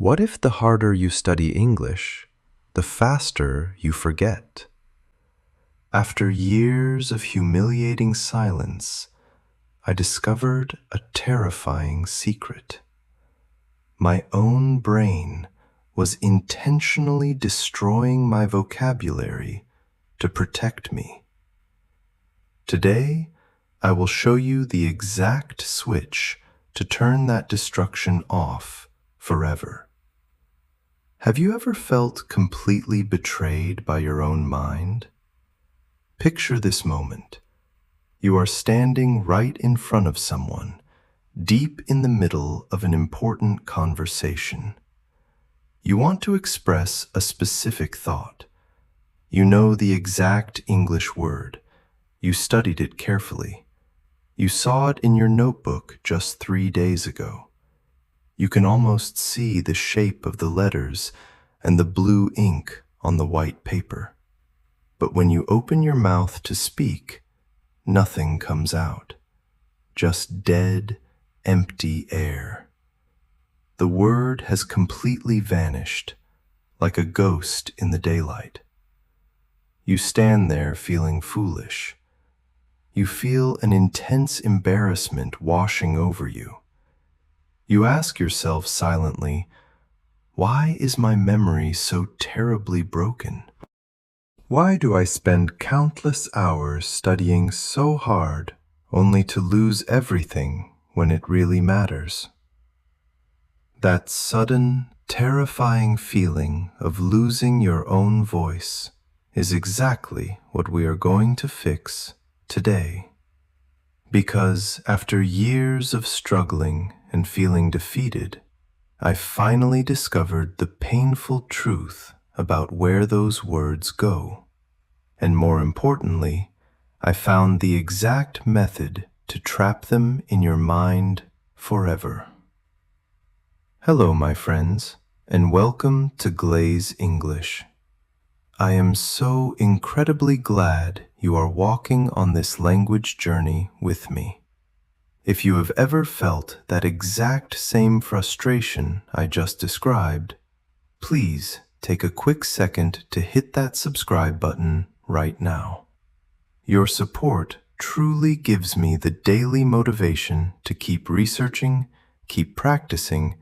What if the harder you study English, the faster you forget? After years of humiliating silence, I discovered a terrifying secret. My own brain was intentionally destroying my vocabulary to protect me. Today, I will show you the exact switch to turn that destruction off forever. Have you ever felt completely betrayed by your own mind? Picture this moment. You are standing right in front of someone, deep in the middle of an important conversation. You want to express a specific thought. You know the exact English word. You studied it carefully. You saw it in your notebook just 3 days ago. You can almost see the shape of the letters and the blue ink on the white paper. But when you open your mouth to speak, nothing comes out. Just dead, empty air. The word has completely vanished, like a ghost in the daylight. You stand there feeling foolish. You feel an intense embarrassment washing over you. You ask yourself silently, why is my memory so terribly broken? Why do I spend countless hours studying so hard only to lose everything when it really matters? That sudden, terrifying feeling of losing your own voice is exactly what we are going to fix today. Because after years of struggling and feeling defeated, I finally discovered the painful truth about where those words go. And more importantly, I found the exact method to trap them in your mind forever. Hello, my friends, and welcome to Glaze English. I am so incredibly glad you are walking on this language journey with me. If you have ever felt that exact same frustration I just described, please take a quick second to hit that subscribe button right now. Your support truly gives me the daily motivation to keep researching, keep practicing,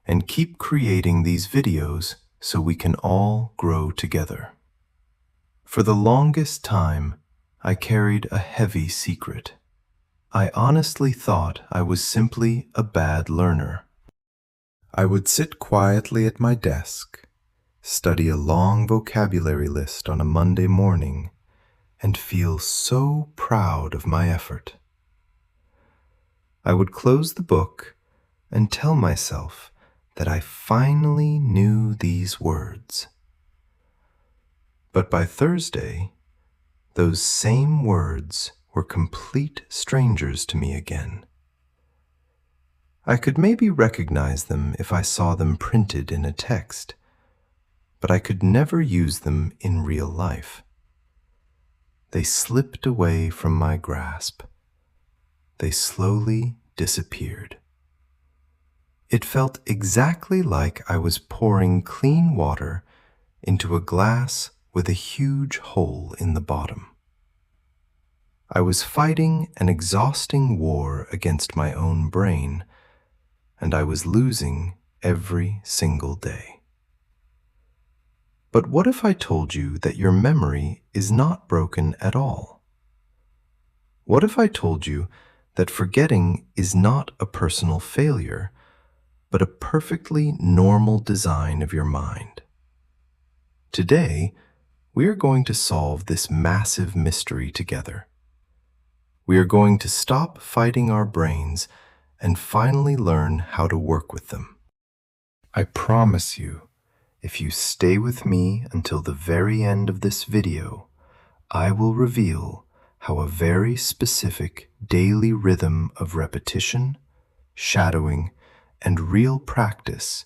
and keep creating these videos so we can all grow together. For the longest time, I carried a heavy secret. I honestly thought I was simply a bad learner. I would sit quietly at my desk, study a long vocabulary list on a Monday morning, and feel so proud of my effort. I would close the book and tell myself that I finally knew these words. But by Thursday, those same words were complete strangers to me again. I could maybe recognize them if I saw them printed in a text, but I could never use them in real life. They slipped away from my grasp. They slowly disappeared. It felt exactly like I was pouring clean water into a glass with a huge hole in the bottom. I was fighting an exhausting war against my own brain, and I was losing every single day. But what if I told you that your memory is not broken at all? What if I told you that forgetting is not a personal failure, but a perfectly normal design of your mind? Today, we are going to solve this massive mystery together. We are going to stop fighting our brains and finally learn how to work with them. I promise you, if you stay with me until the very end of this video, I will reveal how a very specific daily rhythm of repetition, shadowing, and real practice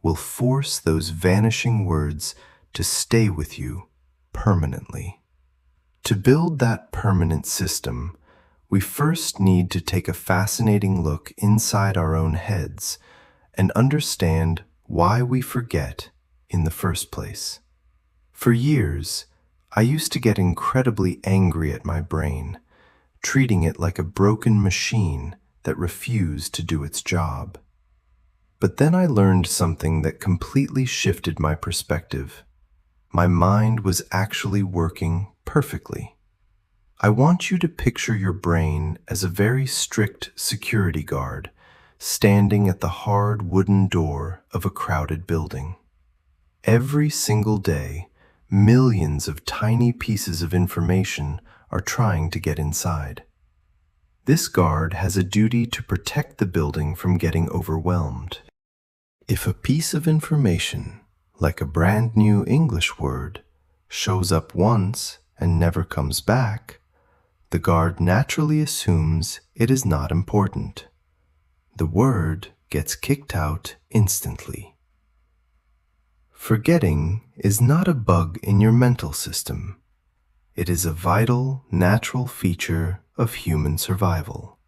will force those vanishing words to stay with you permanently. To build that permanent system, we first need to take a fascinating look inside our own heads and understand why we forget in the first place. For years, I used to get incredibly angry at my brain, treating it like a broken machine that refused to do its job. But then I learned something that completely shifted my perspective. My mind was actually working perfectly. I want you to picture your brain as a very strict security guard standing at the hard wooden door of a crowded building. Every single day, millions of tiny pieces of information are trying to get inside. This guard has a duty to protect the building from getting overwhelmed. If a piece of information, like a brand new English word, shows up once and never comes back, the guard naturally assumes it is not important. The word gets kicked out instantly. Forgetting is not a bug in your mental system. It is a vital, natural feature of human survival.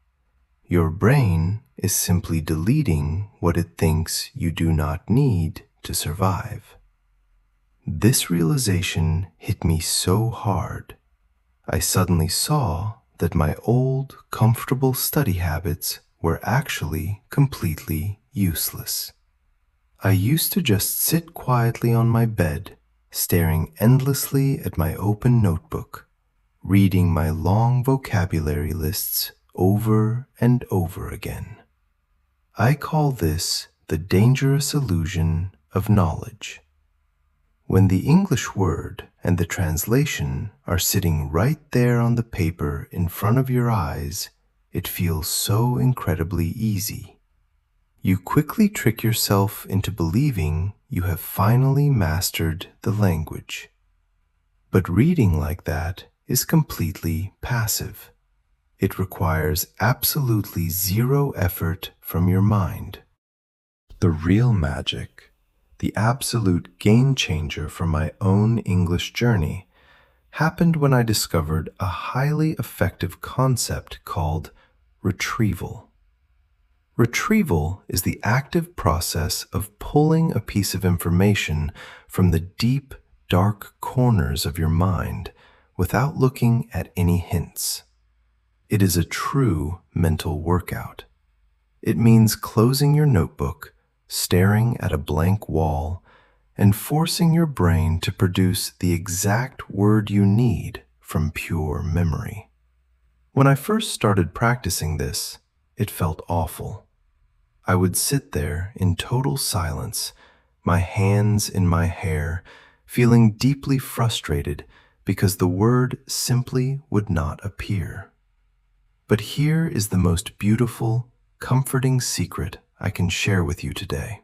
Your brain is simply deleting what it thinks you do not need to survive. This realization hit me so hard. I suddenly saw that my old, comfortable study habits were actually completely useless. I used to just sit quietly on my bed, staring endlessly at my open notebook, reading my long vocabulary lists over and over again. I call this the dangerous illusion of knowledge. When the English word and the translation are sitting right there on the paper in front of your eyes, it feels so incredibly easy. You quickly trick yourself into believing you have finally mastered the language. But reading like that is completely passive. It requires absolutely zero effort from your mind. The real magic, the absolute game changer for my own English journey, happened when I discovered a highly effective concept called retrieval. Retrieval is the active process of pulling a piece of information from the deep, dark corners of your mind without looking at any hints. It is a true mental workout. It means closing your notebook, staring at a blank wall, and forcing your brain to produce the exact word you need from pure memory. When I first started practicing this, it felt awful. I would sit there in total silence, my hands in my hair, feeling deeply frustrated because the word simply would not appear. But here is the most beautiful, comforting secret I can share with you today.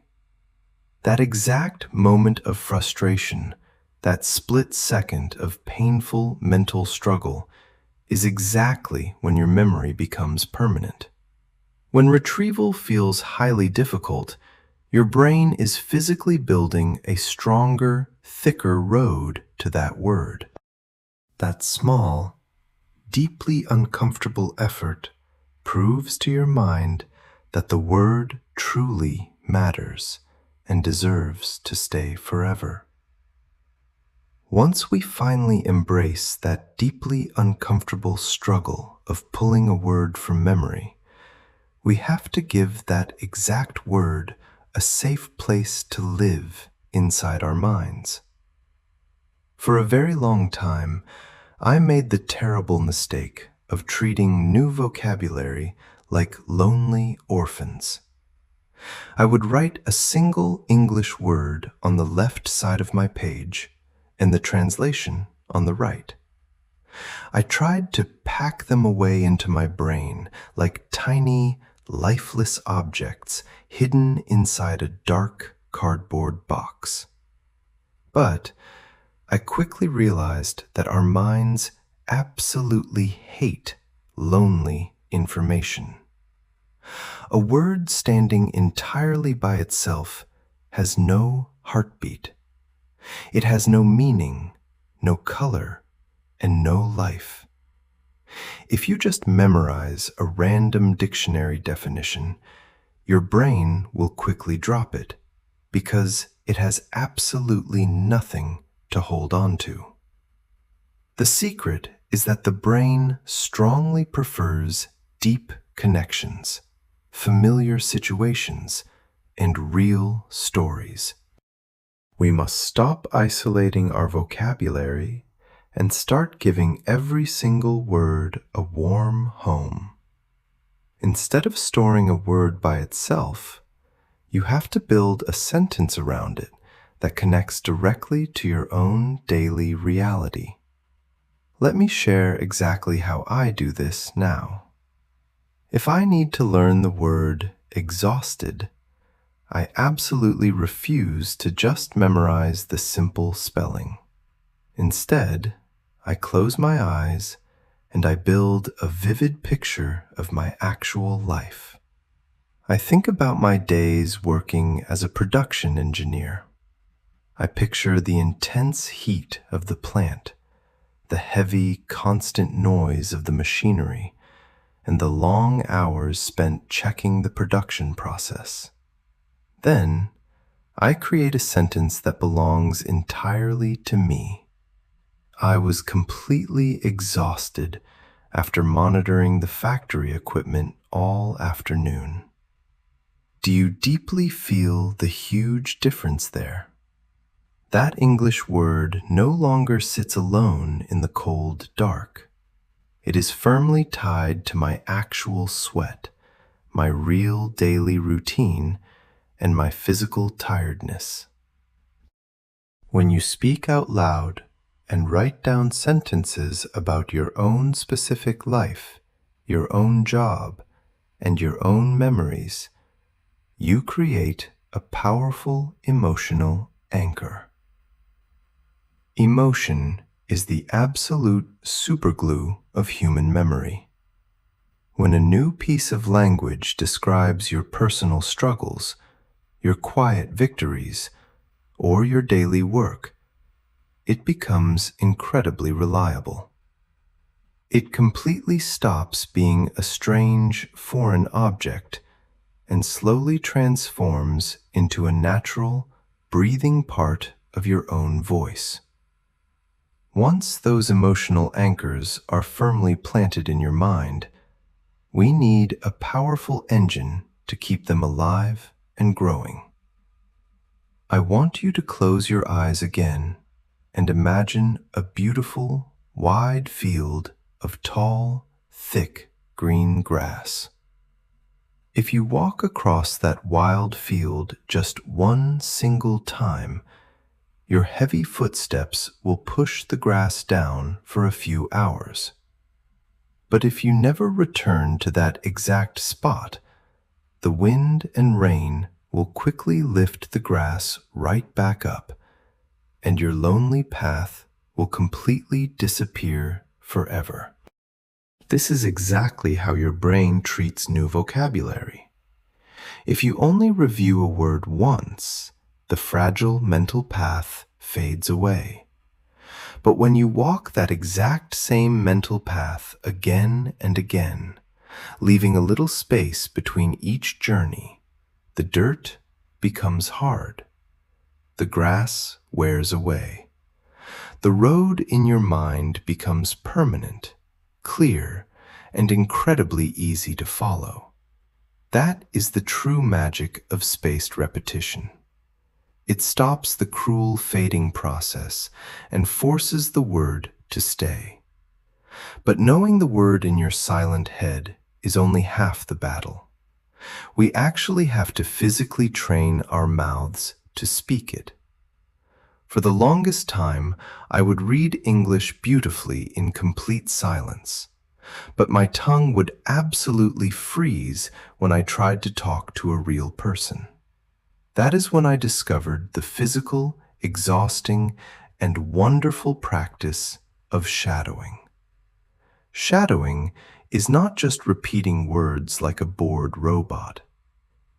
That exact moment of frustration, that split second of painful mental struggle, is exactly when your memory becomes permanent. When retrieval feels highly difficult, your brain is physically building a stronger, thicker road to that word. That small, deeply uncomfortable effort proves to your mind that the word truly matters and deserves to stay forever. Once we finally embrace that deeply uncomfortable struggle of pulling a word from memory, we have to give that exact word a safe place to live inside our minds. For a very long time, I made the terrible mistake of treating new vocabulary like lonely orphans. I would write a single English word on the left side of my page and the translation on the right. I tried to pack them away into my brain like tiny, lifeless objects hidden inside a dark cardboard box. But I quickly realized that our minds absolutely hate lonely information. A word standing entirely by itself has no heartbeat. It has no meaning, no color, and no life. If you just memorize a random dictionary definition, your brain will quickly drop it because it has absolutely nothing to hold on to. The secret is that the brain strongly prefers deep connections, familiar situations, and real stories. We must stop isolating our vocabulary and start giving every single word a warm home. Instead of storing a word by itself, you have to build a sentence around it that connects directly to your own daily reality. Let me share exactly how I do this now. If I need to learn the word exhausted, I absolutely refuse to just memorize the simple spelling. Instead, I close my eyes and I build a vivid picture of my actual life. I think about my days working as a production engineer. I picture the intense heat of the plant, the heavy, constant noise of the machinery, and the long hours spent checking the production process. Then, I create a sentence that belongs entirely to me. I was completely exhausted after monitoring the factory equipment all afternoon. Do you deeply feel the huge difference there? That English word no longer sits alone in the cold dark. It is firmly tied to my actual sweat, my real daily routine, and my physical tiredness. When you speak out loud and write down sentences about your own specific life, your own job, and your own memories, you create a powerful emotional anchor. Emotion is the absolute superglue of human memory. When a new piece of language describes your personal struggles, your quiet victories, or your daily work, it becomes incredibly reliable. It completely stops being a strange, foreign object and slowly transforms into a natural, breathing part of your own voice. Once those emotional anchors are firmly planted in your mind, we need a powerful engine to keep them alive and growing. I want you to close your eyes again and imagine a beautiful, wide field of tall, thick green grass. If you walk across that wild field just one single time, your heavy footsteps will push the grass down for a few hours. But if you never return to that exact spot, the wind and rain will quickly lift the grass right back up, and your lonely path will completely disappear forever. This is exactly how your brain treats new vocabulary. If you only review a word once, the fragile mental path fades away. But when you walk that exact same mental path again and again, leaving a little space between each journey, the dirt becomes hard. The grass wears away. The road in your mind becomes permanent, clear, and incredibly easy to follow. That is the true magic of spaced repetition. It stops the cruel fading process and forces the word to stay. But knowing the word in your silent head is only half the battle. We actually have to physically train our mouths to speak it. For the longest time, I would read English beautifully in complete silence, but my tongue would absolutely freeze when I tried to talk to a real person. That is when I discovered the physical, exhausting, and wonderful practice of shadowing. Shadowing is not just repeating words like a bored robot.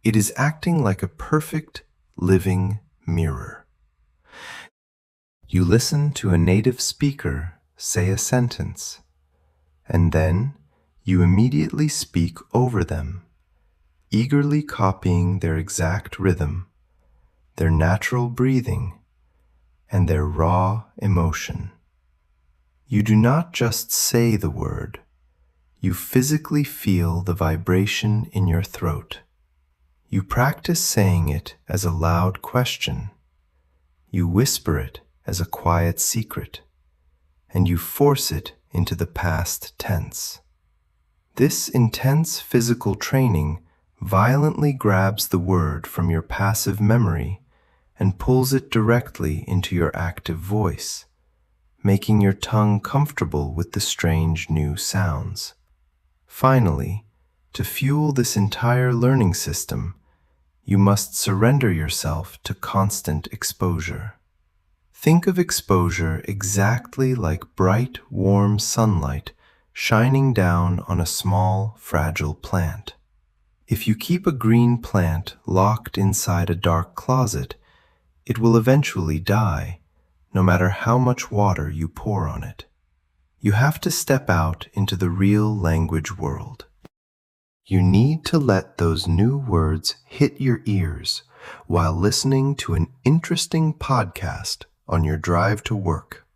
It is acting like a perfect, living mirror. You listen to a native speaker say a sentence, and then you immediately speak over them, eagerly copying their exact rhythm. their natural breathing, and their raw emotion. You do not just say the word, you physically feel the vibration in your throat. You practice saying it as a loud question. You whisper it as a quiet secret, and you force it into the past tense. This intense physical training violently grabs the word from your passive memory and pulls it directly into your active voice, making your tongue comfortable with the strange new sounds. Finally, to fuel this entire learning system, you must surrender yourself to constant exposure. Think of exposure exactly like bright, warm sunlight shining down on a small, fragile plant. If you keep a green plant locked inside a dark closet, it will eventually die, no matter how much water you pour on it. You have to step out into the real language world. You need to let those new words hit your ears while listening to an interesting podcast on your drive to work.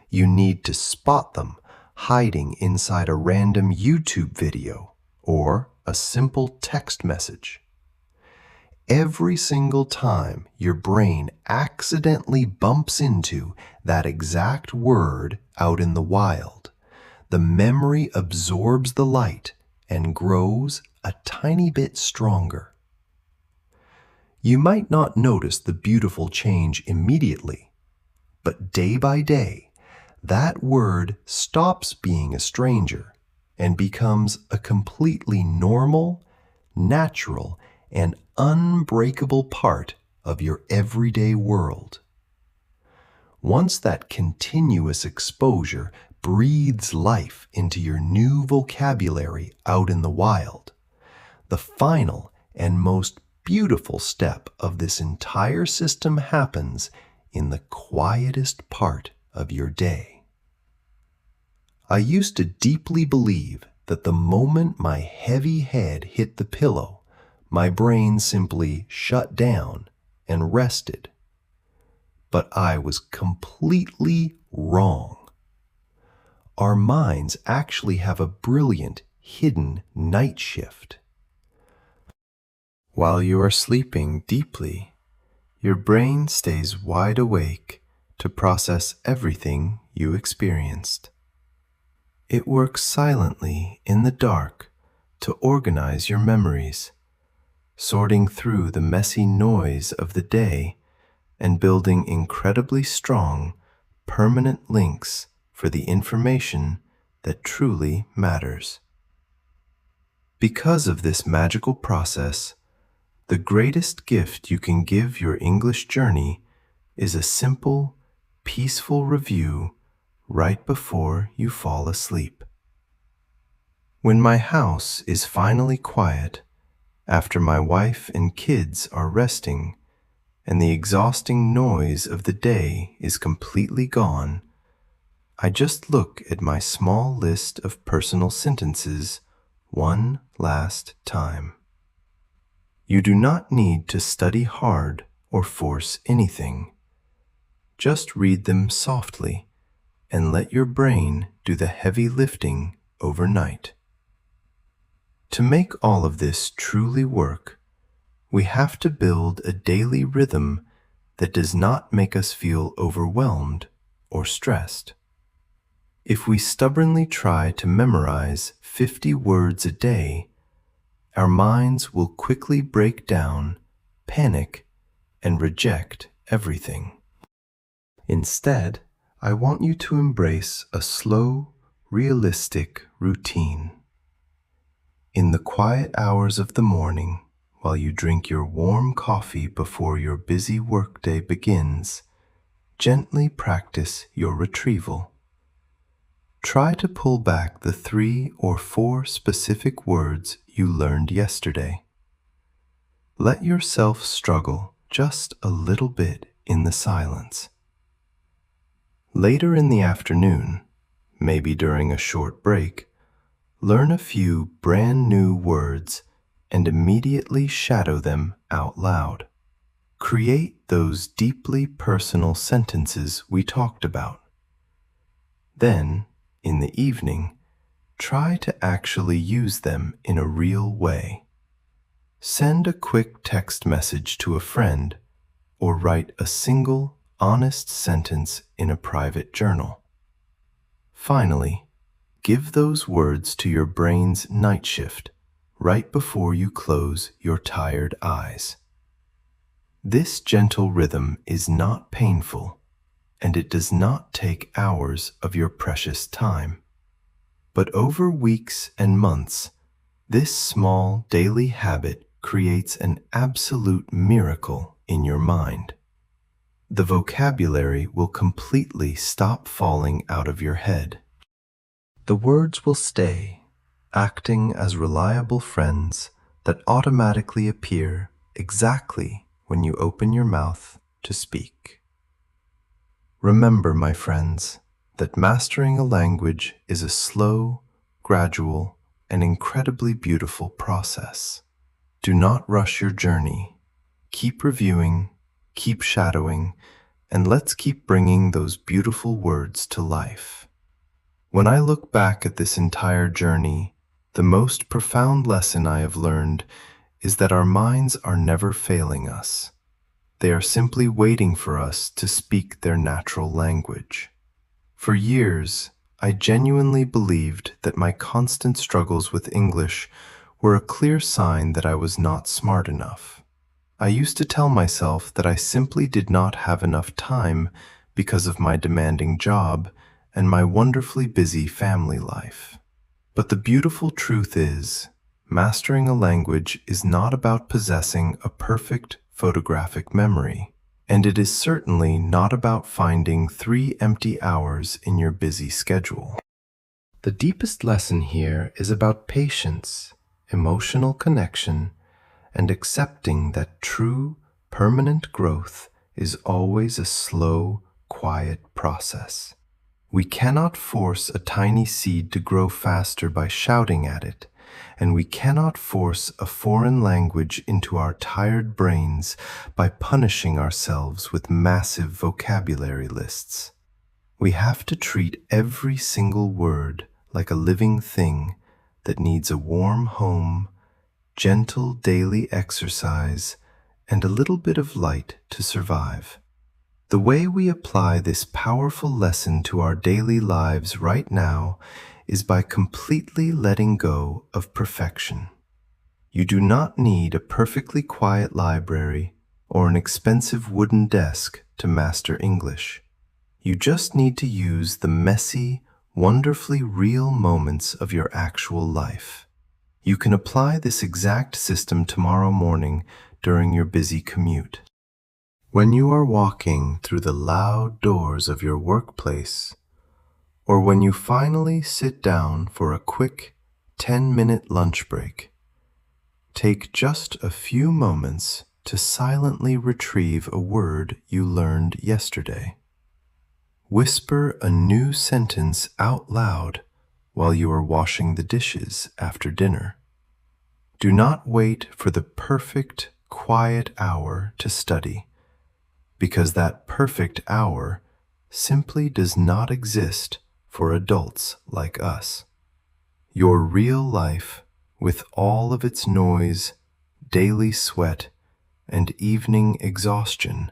You need to spot them hiding inside a random YouTube video or a simple text message. Every single time your brain accidentally bumps into that exact word out in the wild, the memory absorbs the light and grows a tiny bit stronger. You might not notice the beautiful change immediately, but day by day, that word stops being a stranger and becomes a completely normal, natural, and unbreakable part of your everyday world. Once that continuous exposure breathes life into your new vocabulary out in the wild, the final and most beautiful step of this entire system happens in the quietest part of your day. I used to deeply believe that the moment my heavy head hit the pillow, my brain simply shut down and rested. But I was completely wrong. Our minds actually have a brilliant hidden night shift. While you are sleeping deeply, your brain stays wide awake to process everything you experienced. It works silently in the dark to organize your memories, sorting through the messy noise of the day and building incredibly strong, permanent links for the information that truly matters. Because of this magical process, the greatest gift you can give your English journey is a simple, peaceful review right before you fall asleep. When my house is finally quiet, after my wife and kids are resting, and the exhausting noise of the day is completely gone, I just look at my small list of personal sentences one last time. You do not need to study hard or force anything. Just read them softly and let your brain do the heavy lifting overnight. To make all of this truly work, we have to build a daily rhythm that does not make us feel overwhelmed or stressed. If we stubbornly try to memorize 50 words a day, our minds will quickly break down, panic, and reject everything. Instead, I want you to embrace a slow, realistic routine. In the quiet hours of the morning, while you drink your warm coffee before your busy workday begins, gently practice your retrieval. Try to pull back the 3 or 4 specific words you learned yesterday. Let yourself struggle just a little bit in the silence. Later in the afternoon, maybe during a short break, learn a few brand new words and immediately shadow them out loud. Create those deeply personal sentences we talked about. Then, in the evening, try to actually use them in a real way. Send a quick text message to a friend or write a single, honest sentence in a private journal. Finally, give those words to your brain's night shift right before you close your tired eyes. This gentle rhythm is not painful, and it does not take hours of your precious time. But over weeks and months, this small daily habit creates an absolute miracle in your mind. The vocabulary will completely stop falling out of your head. The words will stay, acting as reliable friends that automatically appear exactly when you open your mouth to speak. Remember, my friends, that mastering a language is a slow, gradual, and incredibly beautiful process. Do not rush your journey. Keep reviewing, keep shadowing, and let's keep bringing those beautiful words to life. When I look back at this entire journey, the most profound lesson I have learned is that our minds are never failing us. They are simply waiting for us to speak their natural language. For years, I genuinely believed that my constant struggles with English were a clear sign that I was not smart enough. I used to tell myself that I simply did not have enough time because of my demanding job and my wonderfully busy family life. But the beautiful truth is, mastering a language is not about possessing a perfect photographic memory, and it is certainly not about finding 3 empty hours in your busy schedule. The deepest lesson here is about patience, emotional connection, and accepting that true, permanent growth is always a slow, quiet process. We cannot force a tiny seed to grow faster by shouting at it, and we cannot force a foreign language into our tired brains by punishing ourselves with massive vocabulary lists. We have to treat every single word like a living thing that needs a warm home, gentle daily exercise, and a little bit of light to survive. The way we apply this powerful lesson to our daily lives right now is by completely letting go of perfection. You do not need a perfectly quiet library or an expensive wooden desk to master English. You just need to use the messy, wonderfully real moments of your actual life. You can apply this exact system tomorrow morning during your busy commute. When you are walking through the loud doors of your workplace, or when you finally sit down for a quick 10-minute lunch break, take just a few moments to silently retrieve a word you learned yesterday. Whisper a new sentence out loud while you are washing the dishes after dinner. Do not wait for the perfect, quiet hour to study, because that perfect hour simply does not exist for adults like us. Your real life, with all of its noise, daily sweat, and evening exhaustion,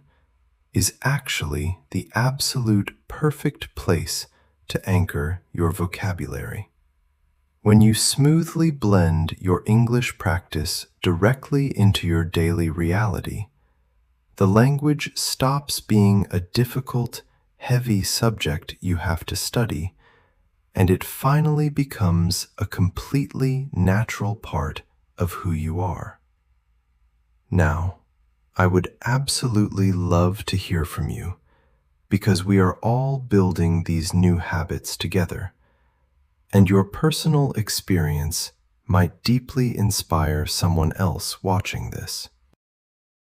is actually the absolute perfect place to anchor your vocabulary. When you smoothly blend your English practice directly into your daily reality, the language stops being a difficult, heavy subject you have to study, and it finally becomes a completely natural part of who you are. Now, I would absolutely love to hear from you, because we are all building these new habits together, and your personal experience might deeply inspire someone else watching this.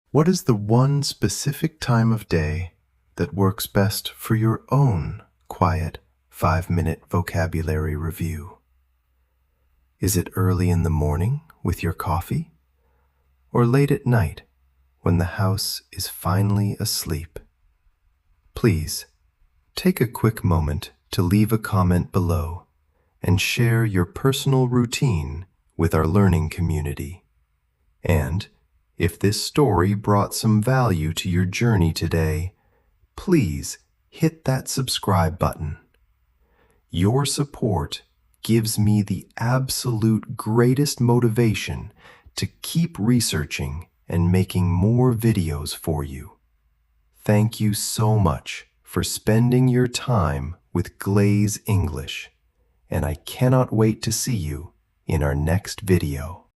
What is the one specific time of day that works best for your own quiet 5-minute vocabulary review? Is it early in the morning with your coffee? Or late at night when the house is finally asleep. Please take a quick moment to leave a comment below and share your personal routine with our learning community. And if this story brought some value to your journey today, please hit that subscribe button. Your support gives me the absolute greatest motivation to keep researching and making more videos for you. Thank you so much for spending your time with Glaze English, and I cannot wait to see you in our next video.